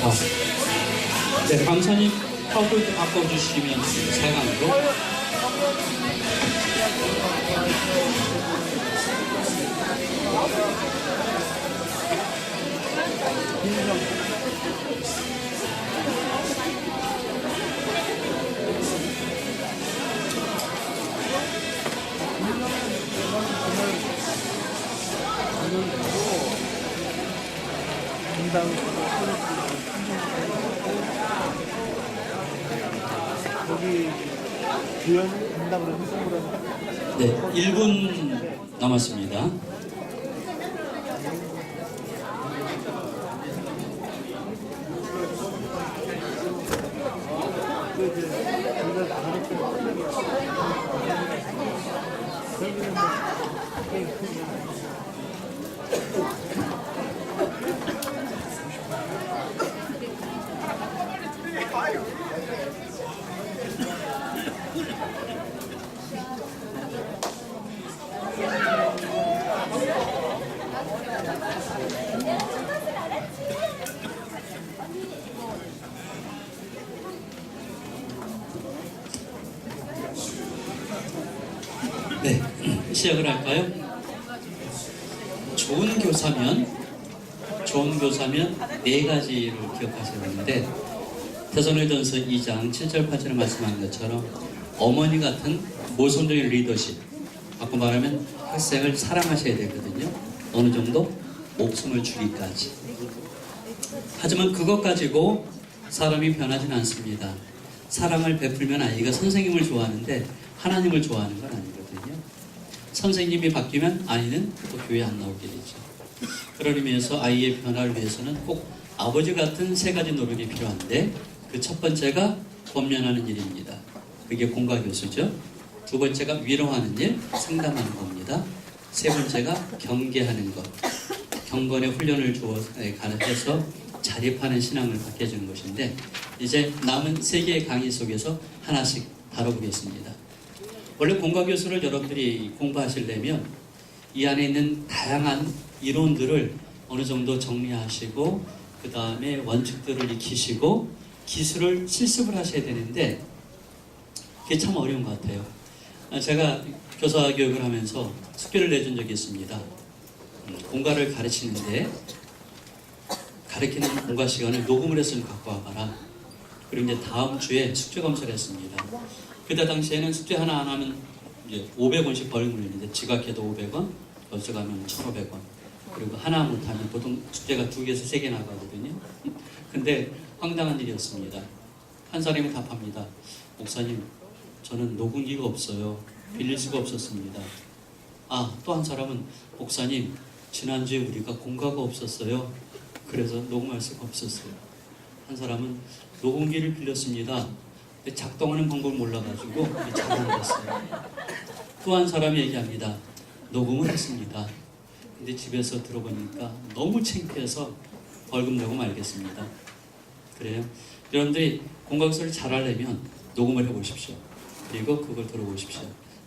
네, 강사님 파워포인트 바꿔주시면 사강으로. 여기 주연 담당으로 신청을 하는. 네, 1분 남았습니다. 네, 시작을 할까요? 좋은 교사면 네 가지를 기억하셔야 되는데, 데살로니가전서 2장 7절 8절에 말씀한 것처럼 어머니 같은 모성적인 리더십, 바꿔 말하면 학생을 사랑하셔야 되거든요. 어느 정도? 목숨을 주기까지. 하지만 그것 가지고 사람이 변하지는 않습니다. 사랑을 베풀면 아이가 선생님을 좋아하는데 하나님을 좋아하는 건 아니거든요. 선생님이 바뀌면 아이는 또 교회 안 나오게 되죠. 그런 의미에서 아이의 변화를 위해서는 꼭 아버지 같은 세 가지 노력이 필요한데, 그 첫 번째가 권면하는 일입니다. 그게 공과 교수죠. 두 번째가 위로하는 일, 상담하는 겁니다. 세 번째가 경계하는 것, 경건의 훈련을 가르쳐서 자립하는 신앙을 갖게 해주는 것인데, 이제 남은 세 개의 강의 속에서 하나씩 다뤄보겠습니다. 원래 공과 교수를 여러분들이 공부하시려면 이 안에 있는 다양한 이론들을 어느 정도 정리하시고, 그 다음에 원칙들을 익히시고 기술을 실습을 하셔야 되는데, 그게 참 어려운 것 같아요. 제가 교사 교육을 하면서 숙제를 내준 적이 있습니다. 공과를 가르치는데 가르치는 공과 시간을 녹음을 했으면 갖고 와봐라. 그리고 이제 다음 주에 숙제 검사를 했습니다. 그때 당시에는 숙제 하나 안 하면 이제 500원씩 벌금 물리는데, 지각해도 500원, 벌써가면 1,500원. 그리고 하나 못하면 보통 숙제가 2개에서 3개 나가거든요. 근데 황당한 일이었습니다. 한 사람이 답합니다. 목사님, 저는 녹음기가 없어요. 빌릴 수가 없었습니다. 또 한 사람은, 목사님, 지난주에 우리가 공과가 없었어요. 그래서 녹음할 수가 없었어요. 한 사람은 녹음기를 빌렸습니다. 근데 작동하는 방법을 몰라가지고 잘 안 됐어요. 또 한 사람이 얘기합니다. 녹음을 했습니다. 근데 집에서 들어보니까 너무 창피해서 벌금 내고 말겠습니다. 그래요? 여러분들이 공과교수를 잘하려면 녹음을 해보십시오. 그리고 그걸 들어보십시오.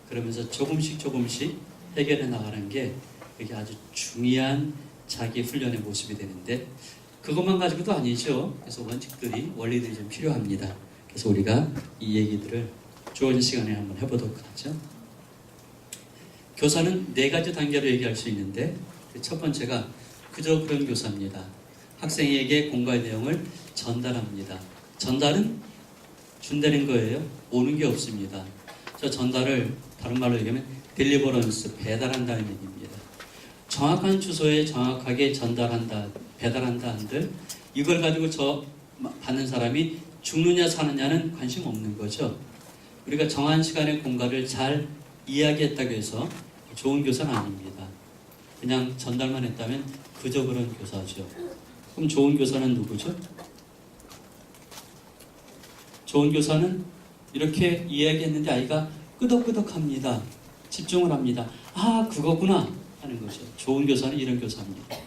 그러면서 조금씩 해결해 나가는 게 이게 아주 중요한 자기 훈련의 모습이 되는데, 그것만 가지고도 아니죠. 그래서 원칙들이, 원리들이 좀 필요합니다. 그래서 우리가 이 얘기들을 주어진 시간에 한번 해보도록 하죠. 교사는 네 가지 단계로 얘기할 수 있는데, 첫 번째가 그저 그런 교사입니다. 학생에게 공과의 내용을 전달합니다. 전달은 준다는 거예요. 오는 게 없습니다. 저 전달을 다른 말로 얘기하면 딜리버런스, 배달한다는 얘기입니다. 정확한 주소에 정확하게 전달한다, 배달한다 한들, 이걸 가지고 저 받는 사람이 죽느냐 사느냐는 관심 없는 거죠. 우리가 정한 시간에 공과를 잘 이야기했다고 해서 좋은 교사는 아닙니다. 그냥 전달만 했다면 그저 그런 교사죠. 그럼 좋은 교사는 누구죠? 좋은 교사는 이렇게 이야기했는데 아이가 끄덕끄덕합니다. 집중을 합니다. 그거구나 하는 거죠. 좋은 교사는 이런 교사입니다.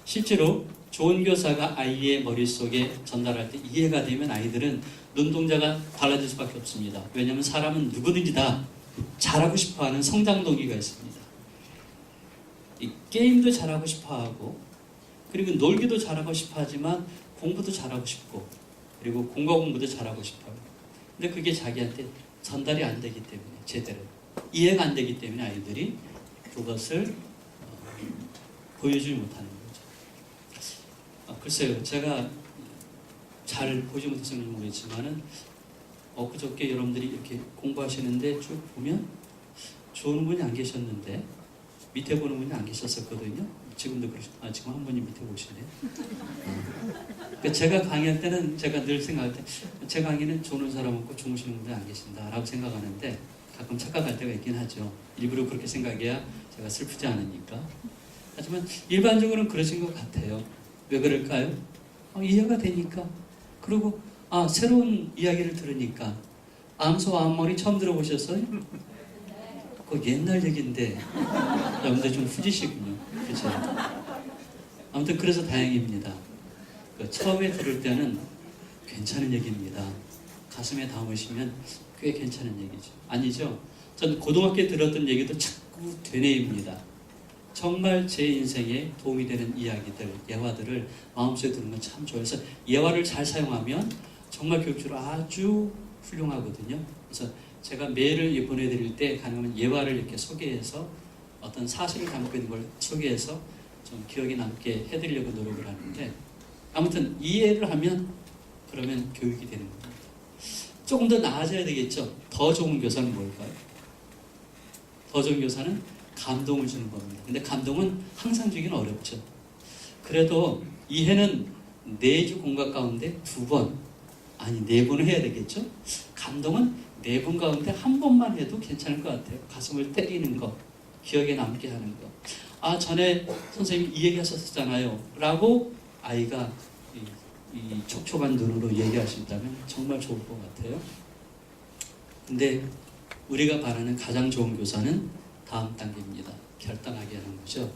실제로 좋은 교사가 아이의 머릿속에 전달할 때 이해가 되면 아이들은 눈동자가 달라질 수밖에 없습니다. 왜냐하면 사람은 누구든지 다 잘하고 싶어하는 성장 동기가 있습니다. 이 게임도 잘하고 싶어하고, 그리고 놀기도 잘하고 싶어하지만 공부도 잘하고 싶고 그리고 공과 공부도 잘하고 싶어요. 근데 그게 자기한테 전달이 안 되기 때문에 제대로 이해가 안 되기 때문에 아이들이 그것을 보여주지 못하는 거죠. 글쎄요, 제가 잘 보지 못해서는 모르겠지만은 그저께 여러분들이 이렇게 공부하시는데 쭉 보면 좋은 분이 안 계셨는데 밑에 보는 분이 안 계셨었거든요. 지금도 지금 한 분이 밑에 보시네요. 그러니까 제가 강의할 때는 제가 늘 생각할 때 제 강의는 좋은 사람 없고 주무시는 분이 안 계신다라고 생각하는데 가끔 착각할 때가 있긴 하죠. 일부러 그렇게 생각해야 제가 슬프지 않으니까. 하지만 일반적으로는 그러신 것 같아요. 왜 그럴까요? 이해가 되니까. 그리고 새로운 이야기를 들으니까 암소 암머리 처음 들어보셨어요? 그거 옛날 얘기인데 여러분들 좀 후지시군요. 그렇죠? 아무튼 그래서 다행입니다. 처음에 들을 때는 괜찮은 얘기입니다. 가슴에 담으시면 꽤 괜찮은 얘기죠. 아니죠? 전 고등학교 때 들었던 얘기도 자꾸 되뇌입니다. 정말 제 인생에 도움이 되는 이야기들, 예화들을 마음속에 두는 참 좋아요. 그래서 예화를 잘 사용하면 정말 교육적으로 아주 훌륭하거든요. 그래서 제가 메일을 보내드릴 때 가능하면 예화를 이렇게 소개해서 어떤 사실을 담고 있는 걸 소개해서 좀 기억에 남게 해드리려고 노력을 하는데 아무튼 이해를 하면 그러면 교육이 되는 겁니다. 조금 더 나아져야 되겠죠. 더 좋은 교사는 뭘까요? 더 좋은 교사는 감동을 주는 겁니다. 근데 감동은 항상 주기는 어렵죠. 그래도 이해는 4주 공각 가운데 2번, 아니 4번을 해야 되겠죠. 감동은 4번 가운데 1번만 해도 괜찮을 것 같아요. 가슴을 때리는 거, 기억에 남게 하는 거. 전에 선생님 이 얘기 하셨었잖아요 라고 아이가 이 촉촉한 눈으로 얘기할 수 있다면 정말 좋을 것 같아요. 근데 우리가 바라는 가장 좋은 교사는 다음 단계입니다. 결단하게 하는 거죠.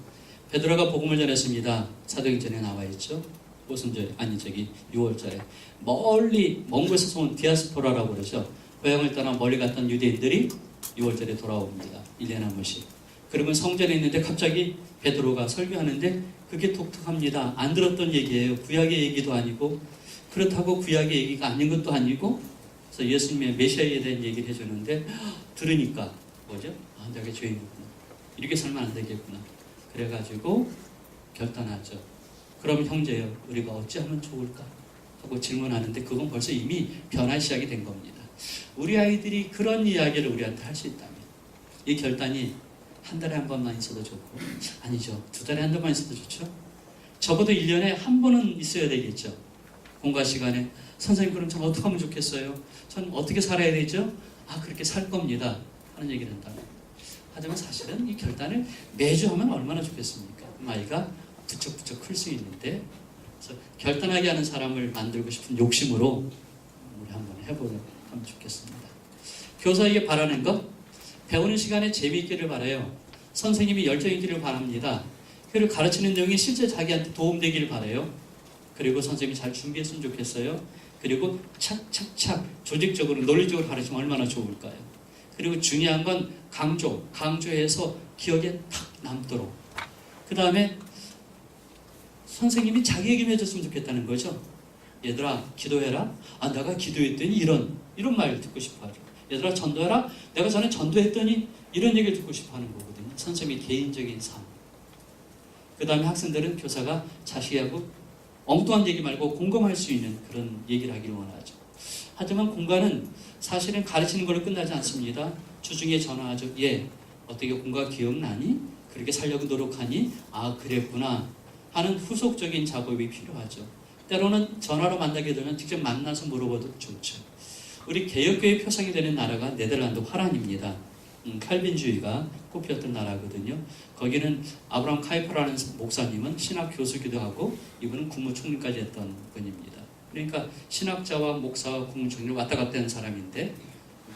베드로가 복음을 전했습니다. 사도행전에 나와 있죠. 무슨 절? 6월절에 멀리 먼 곳에서 온 디아스포라라고 그러죠. 고향을 떠나 멀리 갔던 유대인들이 6월절에 돌아옵니다. 1년에 한 번씩. 그러면 성전에 있는데 갑자기 베드로가 설교하는데 그게 독특합니다. 안 들었던 얘기예요. 구약의 얘기도 아니고 그렇다고 구약의 얘기가 아닌 것도 아니고 그래서 예수님의 메시아에 대한 얘기를 해주는데 들으니까 뭐죠? 내가 죄인이구나. 이렇게 살면 안 되겠구나. 그래가지고 결단하죠. 그럼 형제여 우리가 어찌하면 좋을까? 하고 질문하는데 그건 벌써 이미 변화 시작이 된 겁니다. 우리 아이들이 그런 이야기를 우리한테 할 수 있다면 이 결단이 한 달에 한 번만 있어도 좋고 아니죠. 2달에 한 번만 있어도 좋죠. 적어도 1년에 한 번은 있어야 되겠죠. 공과 시간에 선생님 그럼 전 어떻게 하면 좋겠어요? 전 어떻게 살아야 되죠? 그렇게 살 겁니다. 하는 얘기를 한다면 하지만 사실은 이 결단을 매주 하면 얼마나 좋겠습니까? 아이가 부쩍부쩍 클 수 있는데 그래서 결단하게 하는 사람을 만들고 싶은 욕심으로 우리 한번 해보면 좋겠습니다. 교사에게 바라는 것 배우는 시간에 재미있기를 바라요. 선생님이 열정있기를 바랍니다. 그를 가르치는 내용이 실제 자기한테 도움되기를 바라요. 그리고 선생님이 잘 준비했으면 좋겠어요. 그리고 착착착 조직적으로 논리적으로 가르치면 얼마나 좋을까요? 그리고 중요한 건 강조해서 기억에 탁 남도록. 그 다음에 선생님이 자기 얘기를 해줬으면 좋겠다는 거죠. 얘들아 기도해라. 내가 기도했더니 이런 말을 듣고 싶어 하죠. 얘들아 전도해라. 내가 전에 전도했더니 이런 얘기를 듣고 싶어 하는 거거든요. 선생님의 개인적인 삶. 그 다음에 학생들은 교사가 자식하고 엉뚱한 얘기 말고 공감할 수 있는 그런 얘기를 하기를 원하죠. 하지만 공간은 사실은 가르치는 걸로 끝나지 않습니다. 주중에 전화하죠. 어떻게 공간 기억나니? 그렇게 살려고 노력하니? 그랬구나 하는 후속적인 작업이 필요하죠. 때로는 전화로 만나게 되면 직접 만나서 물어봐도 좋죠. 우리 개혁교회 표상이 되는 나라가 네덜란드 화란입니다. 칼빈주의가 꽃피웠던 나라거든요. 거기는 아브라함 카이퍼라는 목사님은 신학 교수기도 하고 이분은 국무총리까지 했던 분입니다. 그러니까 신학자와 목사와 국무총리를 왔다 갔다 하는 사람인데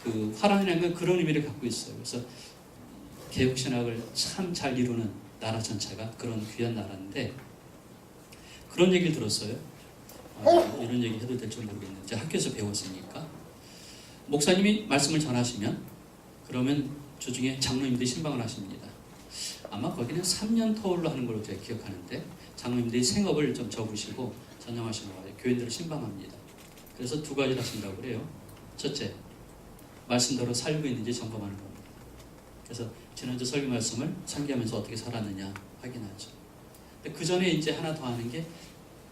그 화란이라는 건 그런 의미를 갖고 있어요. 그래서 개혁신학을 참 잘 이루는 나라 전체가 그런 귀한 나라인데 그런 얘기를 들었어요. 이런 얘기 해도 될지 모르겠는데 제가 학교에서 배웠으니까 목사님이 말씀을 전하시면 그러면 주중에 장로님들이 신방을 하십니다. 아마 거기는 3년 터울로 하는 걸로 제가 기억하는데 장로님들이 생업을 좀 적으시고 전념하시는 거예요. 교인들을 신방합니다. 그래서 두 가지를 하신다고 그래요. 첫째, 말씀대로 살고 있는지 점검하는 겁니다. 그래서 지난주 설교 말씀을 상기하면서 어떻게 살았느냐 확인하죠. 그 전에 이제 하나 더 하는 게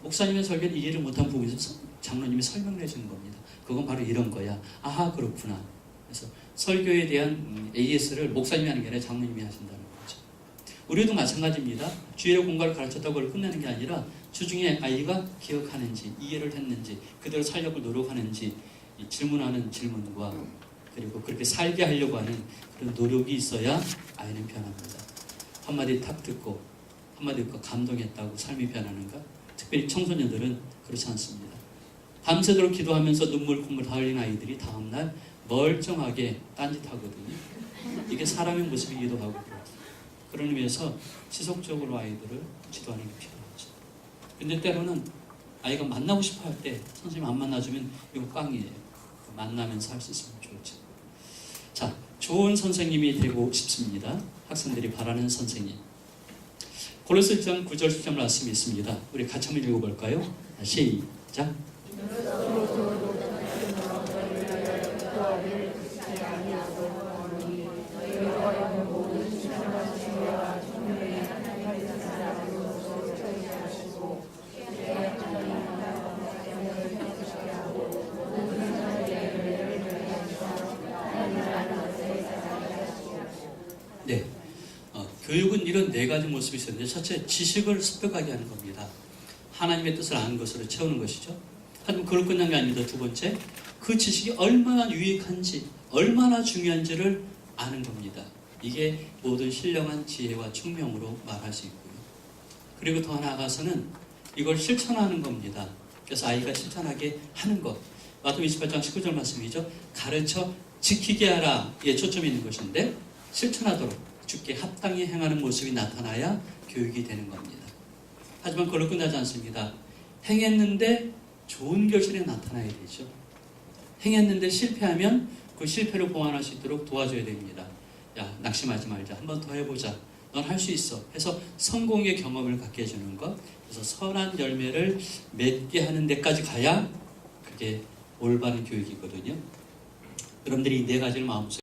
목사님의 설교를 이해를 못한 부분에서 장로님이 설명을 해주는 겁니다. 그건 바로 이런 거야. 아하, 그렇구나. 그래서 설교에 대한 AS를 목사님이 하는 게 아니라 장로님이 하신다는 거죠. 우리도 마찬가지입니다. 주일의 공부를 가르쳤다고 그걸 끝내는 게 아니라 주중에 아이가 기억하는지, 이해를 했는지, 그대로 살려고 노력하는지 질문하는 질문과 그리고 그렇게 살게 하려고 하는 그런 노력이 있어야 아이는 변합니다. 한마디 탁 듣고 한마디 듣고 감동했다고 삶이 변하는가? 특별히 청소년들은 그렇지 않습니다. 밤새도록 기도하면서 눈물 콧물 다 흘린 아이들이 다음날 멀쩡하게 딴짓하거든요. 이게 사람의 모습이기도 하고 그런 의미에서 지속적으로 아이들을 지도하는 게 필요하죠. 근데 때로는 아이가 만나고 싶어 할 때 선생님 안 만나주면 이거 꽝이에요. 만나면서 할 수 있으면 좋죠. 자, 좋은 선생님이 되고 싶습니다. 학생들이 바라는 선생님. 골로새 1장 9절 10절 말씀이 있습니다. 우리 같이 한번 읽어볼까요? 시작. 네. 교육은 이런 네 가지 모습이 있었는데 첫째, 지식을 습득하게 하는 겁니다. 하나님의 뜻을 아는 것으로 채우는 것이죠. 하지만 그걸 끝난 게 아닙니다. 두 번째, 그 지식이 얼마나 유익한지, 얼마나 중요한지를 아는 겁니다. 이게 모든 신령한 지혜와 총명으로 말할 수 있고요. 그리고 더 나아가서는 이걸 실천하는 겁니다. 그래서 아이가 실천하게 하는 것. 마태복음 28장 19절 말씀이죠. 가르쳐 지키게 하라에 초점이 있는 것인데 실천하도록 주께 합당히 행하는 모습이 나타나야 교육이 되는 겁니다. 하지만 그걸로 끝나지 않습니다. 행했는데 좋은 결실이 나타나야 되죠. 행했는데 실패하면 그 실패를 보완할 수 있도록 도와줘야 됩니다. 야, 낙심하지 말자. 한 번 더 해보자. 넌 할 수 있어. 해서 성공의 경험을 갖게 해주는 것. 그래서 선한 열매를 맺게 하는 데까지 가야 그게 올바른 교육이거든요. 여러분들이 이 네 가지를 마음속에